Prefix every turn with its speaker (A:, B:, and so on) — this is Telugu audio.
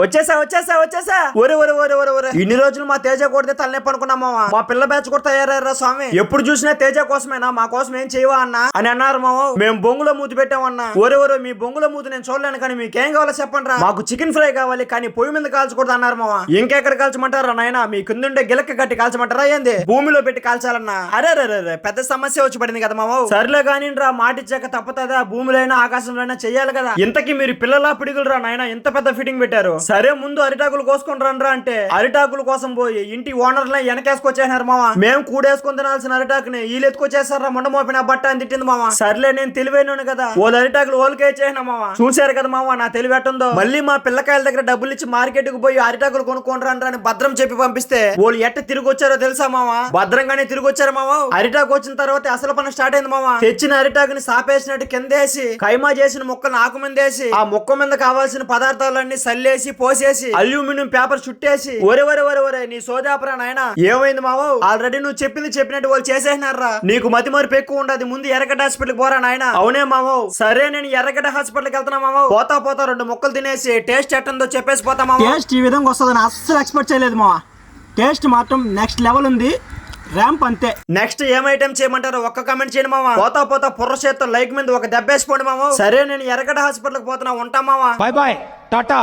A: వచ్చేసా ఒరే ఒరే ఒరే ఒరే ఒరే ఇన్ని రోజులు మా తేజ కొడితే తలనొప్పి అనుకున్నామా మా పిల్ల బ్యాచ్ కూడా తయారయ్యారా స్వామి. ఎప్పుడు చూసినా తేజ కోసమేనా, మా కోసం ఏం చేయవా అన్నా అని అన్నారు మామ. మేము బొంగులో మూతి పెట్టామన్నా. ఒరే ఒరే మీ బొంగులో మూతి నేను చూడలేను, కానీ మీకేం కావాలో చెప్పండి రా. మాకు చికెన్ ఫ్రై కావాలి, కానీ పొయ్యి మీద కాల్చకూడదు అన్నారు మామ. ఇంకెక్కడ కాల్చమంటారా నాయన, మీ కిందుండే గిలక్క కట్టి కాల్చమంటారా ఏంది, భూమిలో పెట్టి కాల్చాలన్నా. అరే రే పెద్ద సమస్య వచ్చి పడింది కదా మామ. సర్లే కానీ రా, మాటిచ్చాక తప్పదా, భూమిలో అయినా ఆకాశంలో అయినా చెయ్యాలి కదా. ఇంతకీ మీరు పిల్లలా పిడుగులు రా నాయన, ఇంత పెద్ద ఫిట్టింగ్ పెట్టారు. సరే ముందు అరిటాకులు కోసుకొని రండ్రా అంటే అరిటాకులు కోసం పోయి ఇంటి ఓనర్లే వెనకేసుకొచ్చేసినారు మామ. మేము కూడేసుకొని తినాల్సిన అరిటాకుని వీళ్ళు ఎత్తుకొచ్చేసారా మొండ మోపిన బట్ట అని తిట్టింది మామ. సర్లే నేను తెలివైన కదా, ఓ అరిటాకులు ఓలికే చేసిన మామ. చూశారు కదా మామ నా తెలివి ఎట్టుందో. మళ్ళీ మా పిల్లకాయల దగ్గర డబ్బులు ఇచ్చి మార్కెట్ కు పోయి అరిటాకులు కొనుక్కొని రండ్రా అని భద్రం చెప్పి పంపిస్తే వాళ్ళు ఎట్ట తిరిగి వచ్చారో తెలుసా మామ. భద్రంగానే తిరిగి వచ్చారు మామ. అరిటాకు వచ్చిన తర్వాత అసలు పని స్టార్ట్ అయింది మామ. తెచ్చిన అరిటాకుని సాపేసినట్టు కిందేసి కైమా చేసిన ముక్కను ఆకు మీదేసి ఆ ముక్క మీద కావాల్సిన పదార్థాలన్నీ సల్లేసి పోసేసి అల్యూమినియం పేపర్ చుట్టేసి ఒరే ఒరే ఒరే ఒరే నీ సోదాపురా నాయన. ఏమైంది మావో, ఆల్రెడీ నువ్వు చెప్పింది చెప్పినట్టు వాళ్ళు చేసేసినారా. నీకు మతి మరిపు ఎక్కువ ఉండదు, ముందు ఎర్రగడ్డ హాస్పిటల్ పోరా నాయన. అవునే మావో. సరే నేను ఎర్రగడ్డ హాస్పిటల్ కి వెళ్తున్నా మావో. పోతా 2 ముక్కలు తినేసి టేస్ట్ ఎట్టుందో చెప్పేసి పోతా మావో.
B: టేస్ట్ ఈ విధంగా వస్తుందని అస్సలు ఎక్స్పెక్ట్ చేయలేదు మావా. టేస్ట్ మాత్రం నెక్స్ట్ లెవెల్ ఉంది, ర్యాంప్ అంతే.
A: నెక్స్ట్ ఏం ఐటమ్ చేయమంటారు ఒక్క కమెంట్ చేయండి మావా. పోతా పుర్ర చేత్తో లైక్ మీద ఒక దెబ్బేసిపోండి మావో. సరే నేను ఎర్రగడ్డ హాస్పిటల్ కి పోతున్నా, ఉంటా మావా.
B: బాయ్ టాటా.